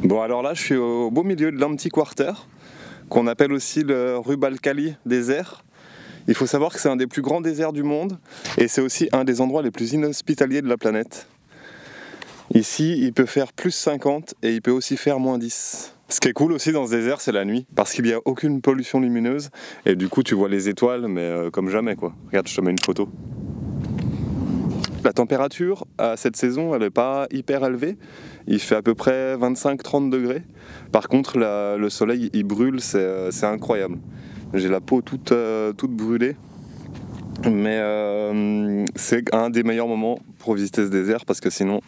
Bon, alors là je suis au beau milieu de l'Anti-Quarter, qu'on appelle aussi le Rub al Khali désert. Il faut savoir que c'est un des plus grands déserts du monde et c'est aussi un des endroits les plus inhospitaliers de la planète. Ici, il peut faire plus 50 et il peut aussi faire moins 10. Ce qui est cool aussi dans ce désert, c'est la nuit, parce qu'il n'y a aucune pollution lumineuse et du coup tu vois les étoiles, mais comme jamais quoi. Regarde, je te mets une photo. La température à cette saison, elle n'est pas hyper élevée. Il fait à peu près 25-30 degrés. Par contre, le soleil, il brûle, c'est incroyable. J'ai la peau toute brûlée. Mais c'est un des meilleurs moments pour visiter ce désert parce que sinon,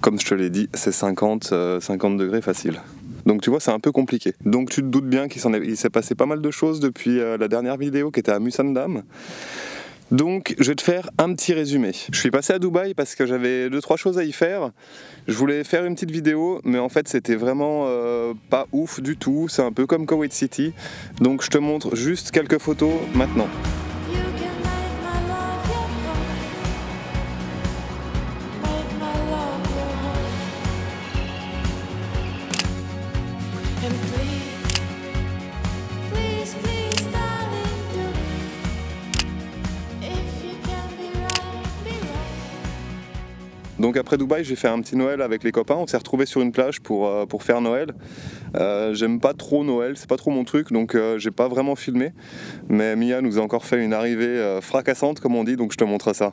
comme je te l'ai dit, c'est 50 degrés facile. Donc tu vois, c'est un peu compliqué. Donc tu te doutes bien qu'il s'est passé pas mal de choses depuis la dernière vidéo qui était à Musandam. Donc je vais te faire un petit résumé. Je suis passé à Dubaï parce que j'avais 2-3 choses à y faire. Je voulais faire une petite vidéo, mais en fait c'était vraiment pas ouf du tout. C'est un peu comme Kuwait City. Donc je te montre juste quelques photos maintenant. Donc après Dubaï, j'ai fait un petit Noël avec les copains, on s'est retrouvés sur une plage pour faire Noël. J'aime pas trop Noël, c'est pas trop mon truc, donc j'ai pas vraiment filmé. Mais Mia nous a encore fait une arrivée fracassante, comme on dit, donc je te montre ça.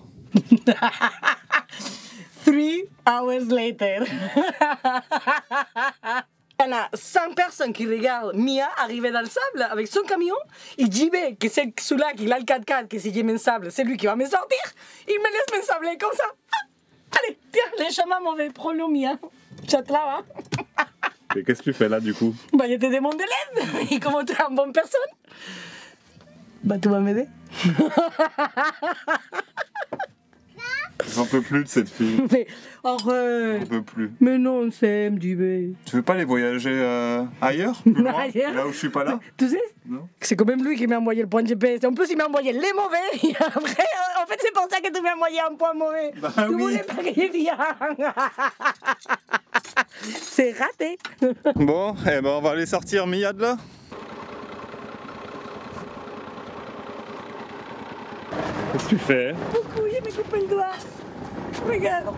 3 hours later. Il y a 100 personnes qui regardent Mia arriver dans le sable avec son camion. Et JB, que c'est celui-là qui a le 4x4, que si j'ai mis le sable, c'est lui qui va me sortir. Il me laisse me sabler comme ça. Allez, tiens, les chemins mauvais, prends-le Mia. Chat là, hein. Et qu'est-ce que tu fais là du coup? Bah, je te demande de l'aide. Et comment tu es une bonne personne? Bah, tu vas m'aider. J'en peux plus de cette fille. Mais arrête. J'en peux plus. Mais non, on s'aime, JB. Tu veux pas aller voyager ailleurs, plus loin, Ailleurs. là où je suis pas là? Tu sais? Non. C'est quand même lui qui m'a envoyé le point de GPS. En plus, il m'a envoyé les mauvais. Et après, en fait, c'est pour ça que tu m'as envoyé un point mauvais. Bah tu oui. voulais pas que je vienne. C'est raté. Bon, eh ben on va aller sortir Mia de là. Qu'est-ce que tu fais? Coucou, je m'ai coupé le doigt. Regarde.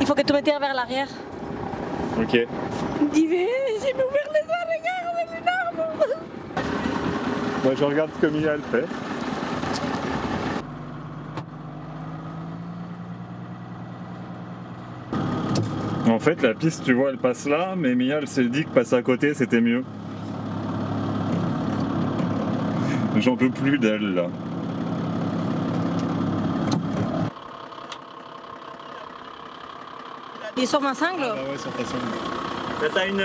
Il faut que tu me tires vers l'arrière. Ok. J'y vais, j'ai ouvert les doigts, regarde, une arme. Moi je regarde ce que Mia elle fait. En fait la piste tu vois elle passe là, mais Mia elle s'est dit que passer à côté c'était mieux. J'en peux plus d'elle là. Il est sur ma sangle. Ah ouais sur ta sangle. Là t'as une...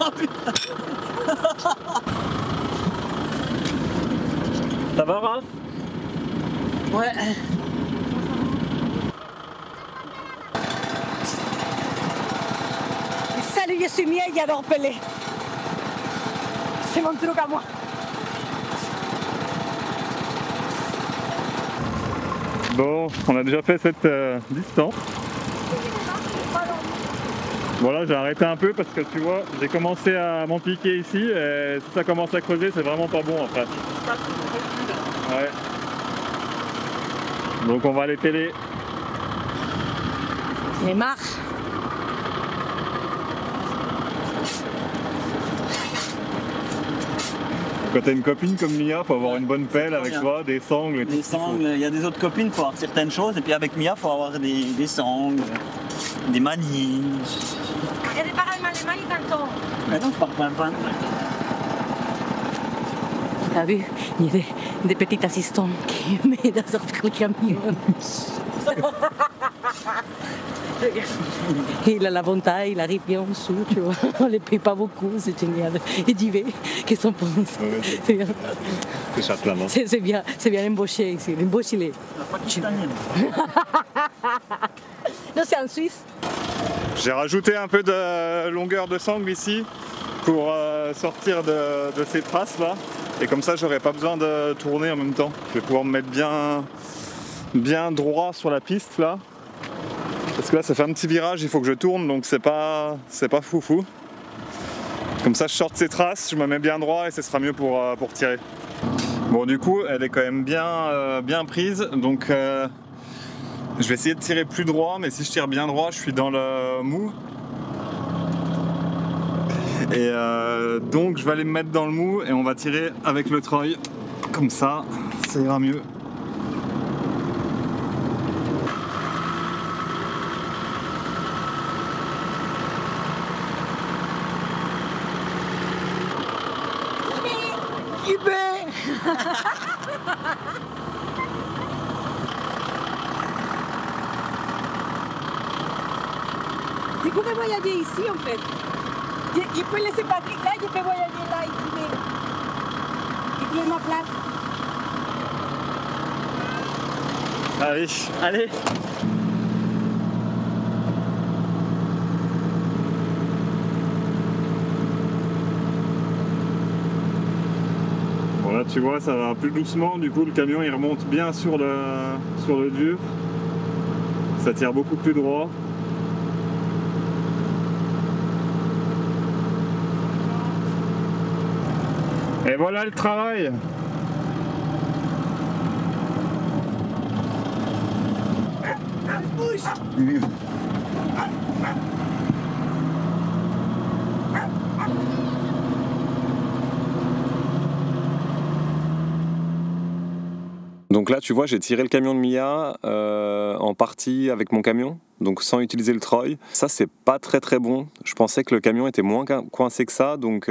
Oh putain. Ça va Raph? Ouais. Salut, je suis Mia et j'adore Pelé. C'est mon truc à moi. Bon, on a déjà fait cette distance. Voilà, j'ai arrêté un peu parce que tu vois, j'ai commencé à m'empiquer ici et si ça commence à creuser, c'est vraiment pas bon après. Ouais. Donc on va aller télé. J'en ai marre. Quand t'as une copine comme Mia, faut avoir une bonne pelle avec toi, des sangles et tout. Des sangles, il y a des autres copines, il faut avoir certaines choses, et puis avec Mia, il faut avoir des sangles, des manies. Il y a des paroles mal les manies tantôt. Mais non, je parle pas. T'as vu, il y a des petits assistants qui m'aident à sortir le camion. Il a l'avantage, il arrive bien en dessous, tu vois. On ne les paye pas beaucoup, c'est génial. Et j'y vais, qu'est-ce qu'on pense? Ouais, C'est bien. C'est Châtelain, non? C'est bien embauché ici, l'embauche il est. Pas pakistanienne. Non, c'est en Suisse. J'ai rajouté un peu de longueur de sangle ici pour sortir de ces traces là. Et comme ça, j'aurai pas besoin de tourner en même temps. Je vais pouvoir me mettre bien bien droit sur la piste là. Parce que là ça fait un petit virage, il faut que je tourne, donc c'est pas foufou. Comme ça je sorte ces traces, je me mets bien droit et ce sera mieux pour tirer. Bon du coup elle est quand même bien prise, donc je vais essayer de tirer plus droit, mais si je tire bien droit je suis dans le mou. Et donc je vais aller me mettre dans le mou et on va tirer avec le treuil, comme ça ira mieux. Je pourrais voyager ici en fait. Je peux laisser Patrick là, je peux voyager là et puis ma place. Allez, allez. Bon là tu vois ça va plus doucement, du coup le camion il remonte bien sur le dur. Ça tire beaucoup plus droit. Et voilà le travail. Donc là tu vois j'ai tiré le camion de Mia en partie avec mon camion, donc sans utiliser le treuil. Ça c'est pas très bon, je pensais que le camion était moins coincé que ça, donc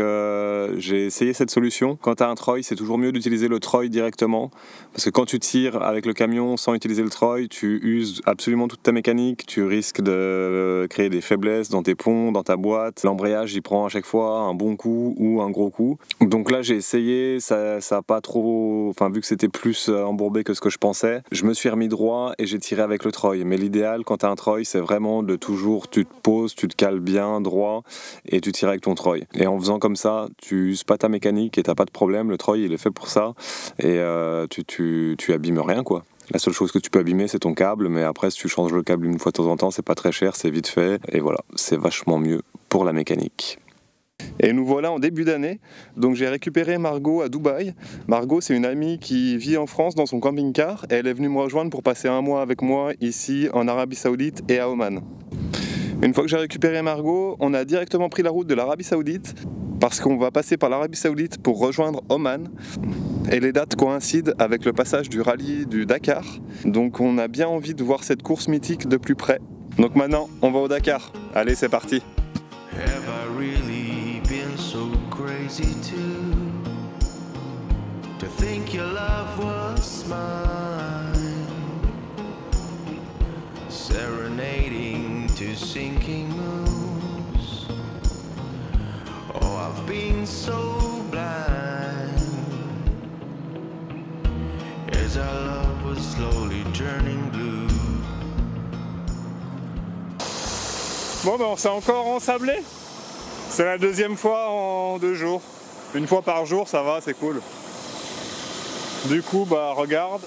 j'ai essayé cette solution. Quand tu as un treuil c'est toujours mieux d'utiliser le treuil directement, parce que quand tu tires avec le camion sans utiliser le treuil, tu uses absolument toute ta mécanique, tu risques de créer des faiblesses dans tes ponts, dans ta boîte. L'embrayage il prend à chaque fois un bon coup ou un gros coup. Donc là j'ai essayé, ça a pas trop, enfin vu que c'était plus embourbé que ce que je pensais, je me suis remis droit et j'ai tiré avec le treuil. Mais l'idéal quand tu as un treuil c'est vraiment de toujours, tu te poses, tu te cales bien droit et tu tires avec ton treuil. Et en faisant comme ça, tu uses pas ta mécanique et t'as pas de problème, le treuil il est fait pour ça et tu abîmes rien quoi. La seule chose que tu peux abîmer c'est ton câble, mais après si tu changes le câble une fois de temps en temps c'est pas très cher, c'est vite fait et voilà, c'est vachement mieux pour la mécanique. Et nous voilà en début d'année, donc j'ai récupéré Margot à Dubaï. Margot c'est une amie qui vit en France dans son camping-car et elle est venue me rejoindre pour passer un mois avec moi ici en Arabie Saoudite et à Oman. Une fois que j'ai récupéré Margot, on a directement pris la route de l'Arabie Saoudite parce qu'on va passer par l'Arabie Saoudite pour rejoindre Oman et les dates coïncident avec le passage du rallye du Dakar, donc on a bien envie de voir cette course mythique de plus près. Donc maintenant on va au Dakar, allez c'est parti. To think your love was mine, serenading to sinking moons. Oh, I've been so blind as our love was slowly turning blue. Bon ben on s'est encore ensablé. C'est la deuxième fois en 2 jours. Une fois par jour, ça va, c'est cool. Du coup, bah regarde,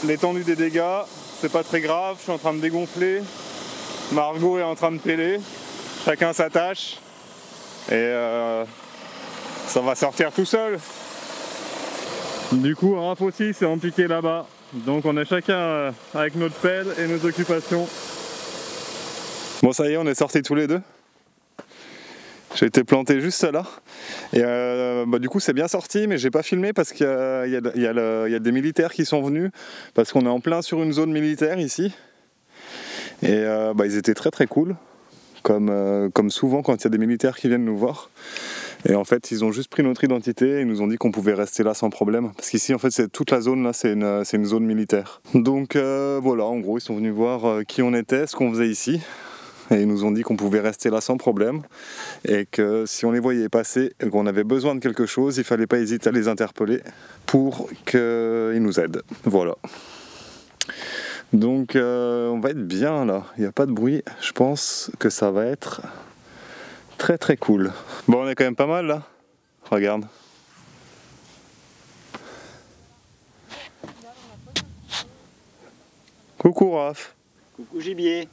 l'étendue des dégâts, c'est pas très grave, je suis en train de dégonfler. Margot est en train de pêler, chacun sa tâche. Et ça va sortir tout seul. Du coup, Raph aussi s'est empiqué là-bas. Donc on est chacun avec notre pelle et nos occupations. Bon ça y est, on est sortis tous les deux. J'ai été planté juste là et du coup c'est bien sorti, mais j'ai pas filmé parce qu'il y a des militaires qui sont venus parce qu'on est en plein sur une zone militaire ici et ils étaient très cool comme souvent quand il y a des militaires qui viennent nous voir. Et en fait ils ont juste pris notre identité et ils nous ont dit qu'on pouvait rester là sans problème parce qu'ici en fait c'est toute la zone là, c'est une zone militaire. Donc voilà, en gros ils sont venus voir qui on était, ce qu'on faisait ici. Et ils nous ont dit qu'on pouvait rester là sans problème et que si on les voyait passer et qu'on avait besoin de quelque chose, il ne fallait pas hésiter à les interpeller pour qu'ils nous aident. Voilà. Donc on va être bien là, il n'y a pas de bruit, je pense que ça va être très cool. Bon on est quand même pas mal là, regarde. Coucou Raph. Coucou gibier.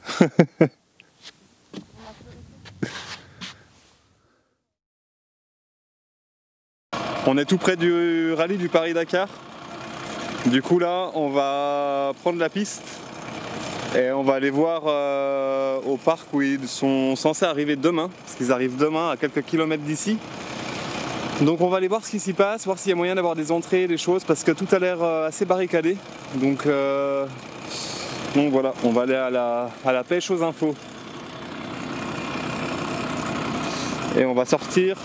On est tout près du rallye du Paris-Dakar. Du coup là, on va prendre la piste et on va aller voir au parc où ils sont censés arriver demain, parce qu'ils arrivent demain à quelques kilomètres d'ici. Donc on va aller voir ce qui s'y passe, voir s'il y a moyen d'avoir des entrées, des choses, parce que tout a l'air assez barricadé. Donc voilà, on va aller à la pêche aux infos. Et on va sortir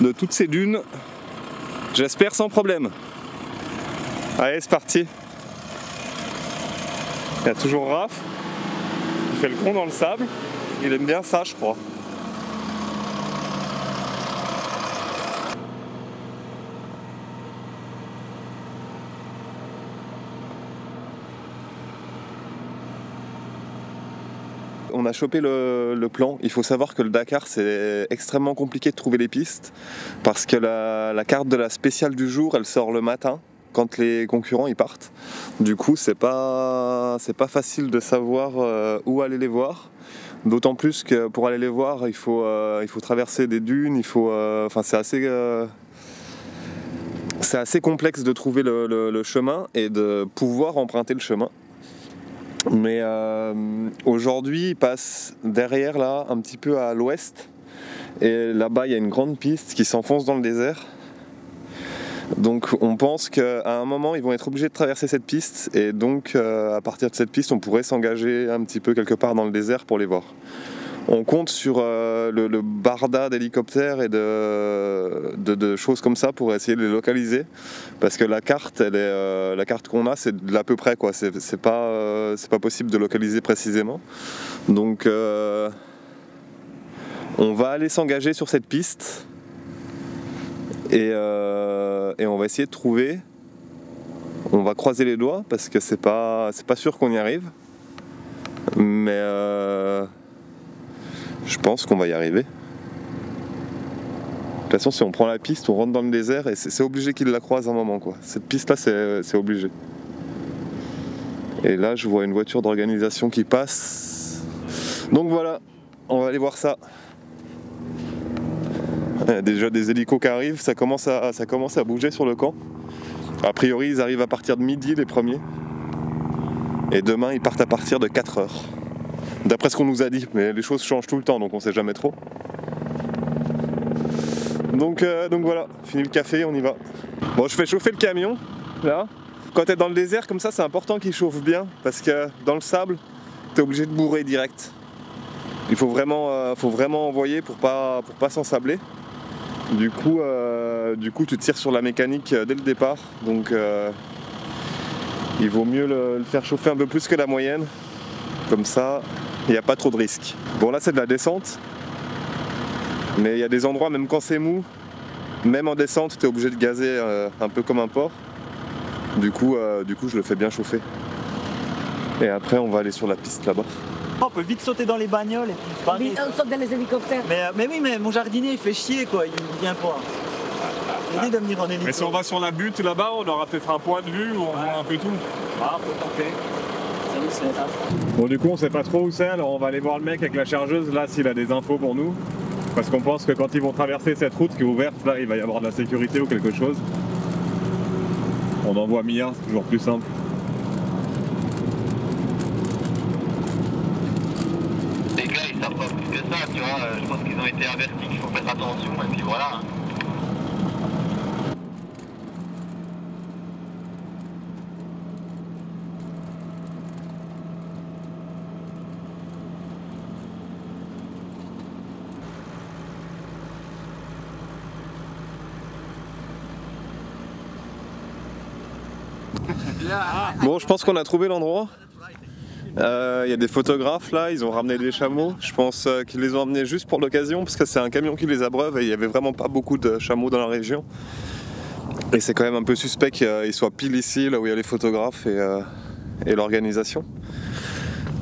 de toutes ces dunes, j'espère sans problème. Allez, c'est parti. Il y a toujours Raph, il fait le con dans le sable, il aime bien ça je crois. On a chopé le plan. Il faut savoir que le Dakar c'est extrêmement compliqué de trouver les pistes parce que la carte de la spéciale du jour elle sort le matin quand les concurrents ils partent. Du coup c'est pas facile de savoir où aller les voir. D'autant plus que pour aller les voir il faut traverser des dunes, c'est assez complexe de trouver le chemin et de pouvoir emprunter le chemin. Mais aujourd'hui, il passe derrière là, un petit peu à l'ouest. Et là-bas, il y a une grande piste qui s'enfonce dans le désert. Donc on pense qu'à un moment, ils vont être obligés de traverser cette piste. Et donc, à partir de cette piste, on pourrait s'engager un petit peu quelque part dans le désert pour les voir. On compte sur le barda d'hélicoptères et de choses comme ça pour essayer de les localiser. Parce que la carte qu'on a, c'est de l'à peu près, quoi. C'est pas possible de localiser précisément. Donc on va aller s'engager sur cette piste et on va essayer de trouver. On va croiser les doigts parce que c'est pas sûr qu'on y arrive. Mais je pense qu'on va y arriver. De toute façon, si on prend la piste, on rentre dans le désert et c'est obligé qu'ils la croisent un moment, quoi. Cette piste-là, c'est obligé. Et là, je vois une voiture d'organisation qui passe. Donc voilà, on va aller voir ça. Il y a déjà des hélicos qui arrivent, ça commence à bouger sur le camp. A priori, ils arrivent à partir de midi, les premiers. Et demain, ils partent à partir de 4h. D'après ce qu'on nous a dit, mais les choses changent tout le temps, donc on sait jamais trop. Donc voilà, fini le café, on y va. Bon, je fais chauffer le camion, là. Quand t'es dans le désert comme ça, c'est important qu'il chauffe bien, parce que dans le sable, t'es obligé de bourrer direct. Il faut vraiment envoyer pour pas s'ensabler. Du coup, tu tires sur la mécanique dès le départ, donc il vaut mieux le faire chauffer un peu plus que la moyenne. Comme ça, il n'y a pas trop de risques. Bon, là c'est de la descente, mais il y a des endroits, même quand c'est mou, même en descente, tu es obligé de gazer un peu comme un porc. Du coup, je le fais bien chauffer. Et après, on va aller sur la piste là-bas. On peut vite sauter dans les bagnoles et puis Oui, on saute dans les hélicoptères. Mais oui, mais mon jardinier il fait chier quoi, il vient pas. Il dit de venir en hélico. Mais si on va sur la butte là-bas, on aura peut-être un point de vue où on voit un peu tout. Ah, faut tenter. Bon, du coup on sait pas trop où c'est, alors on va aller voir le mec avec la chargeuse là s'il a des infos pour nous, parce qu'on pense que quand ils vont traverser cette route qui est ouverte là, il va y avoir de la sécurité ou quelque chose. On envoie Mia, c'est toujours plus simple. Les gars ils savent pas plus que ça, tu vois, je pense qu'ils ont été avertis qu'il faut faire attention et puis voilà. Bon, je pense qu'on a trouvé l'endroit. Il y a des photographes là, ils ont ramené des chameaux. Je pense qu'ils les ont amenés juste pour l'occasion parce que c'est un camion qui les abreuve et il n'y avait vraiment pas beaucoup de chameaux dans la région. Et c'est quand même un peu suspect qu'ils soient pile ici, là où il y a les photographes et l'organisation.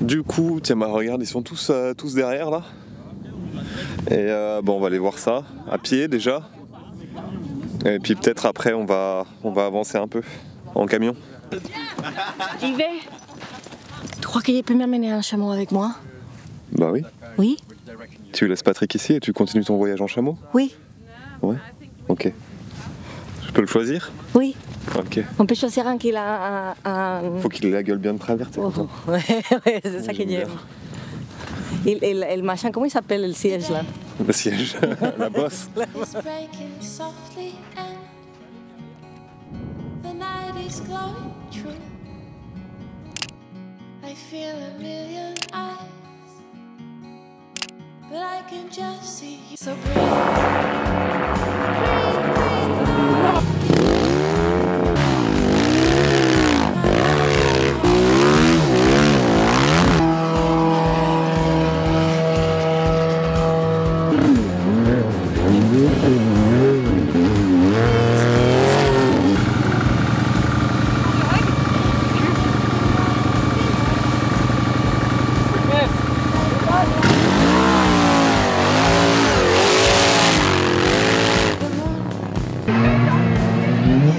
Du coup, tiens, bah, regarde, ils sont tous derrière là. Et bon, on va aller voir ça à pied déjà. Et puis peut-être après on va avancer un peu en camion. J'y vais. Tu crois que je peux m'amener un chameau avec moi? Bah oui. Oui? Tu laisses Patrick ici et tu continues ton voyage en chameau? Oui. Ouais. Ok. Je peux le choisir? Oui. Ok. On peut choisir un qui a un... Faut qu'il ait la gueule bien traversée. Oh, ouais, c'est ça que j'aime. Et le machin, comment il s'appelle le siège là? Le siège, la bosse. is breaking softly and the night is glowing true. I feel a million eyes, but I can just see you. So breathe, breathe, breathe.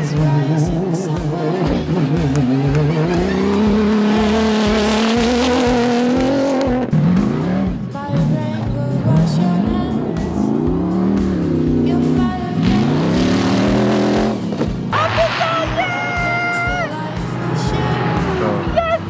Is rising somewhere by a rain will wash your hands. Your fire against the life we share. Yes!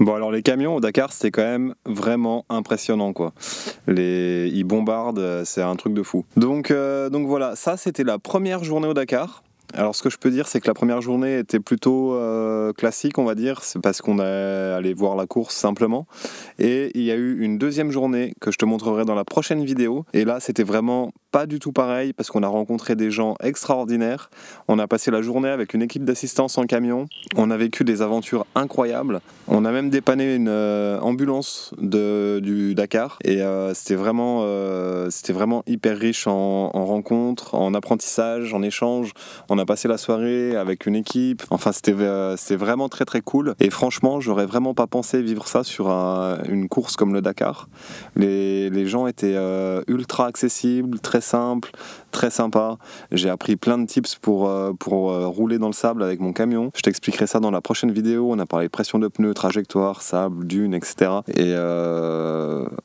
Bon alors les camions au Dakar c'était quand même vraiment impressionnant quoi. Ils bombardent, c'est un truc de fou. Donc voilà, ça c'était la première journée au Dakar. Alors ce que je peux dire c'est que la première journée était plutôt classique on va dire, c'est parce qu'on est allé voir la course simplement. Et il y a eu une deuxième journée que je te montrerai dans la prochaine vidéo. Et là c'était vraiment pas du tout pareil parce qu'on a rencontré des gens extraordinaires. On a passé la journée avec une équipe d'assistance en camion. On a vécu des aventures incroyables. On a même dépanné une ambulance du Dakar. Et c'était vraiment hyper riche en rencontres, en apprentissage, en échanges. On a passé la soirée avec une équipe. Enfin c'était vraiment très très cool. Et franchement j'aurais vraiment pas pensé vivre ça sur une course comme le Dakar. Les gens étaient ultra accessibles, très simple, très sympa. J'ai appris plein de tips pour rouler dans le sable avec mon camion. Je t'expliquerai ça dans la prochaine vidéo. On a parlé pression de pneus, trajectoire, sable, dunes, etc. Et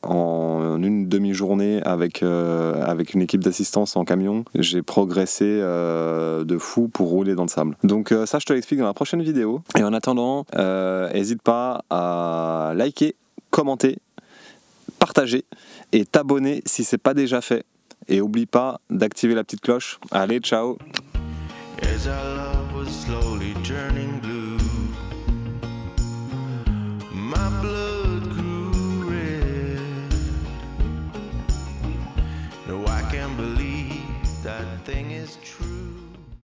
en une demi-journée avec une équipe d'assistance en camion, j'ai progressé de fou pour rouler dans le sable. Donc ça, je te l'explique dans la prochaine vidéo. Et en attendant, n'hésite pas à liker, commenter, partager et t'abonner si c'est pas déjà fait. Et oublie pas d'activer la petite cloche. Allez, ciao! As our love was slowly turning blue, my blood grew red. No, I can't believe that thing is true.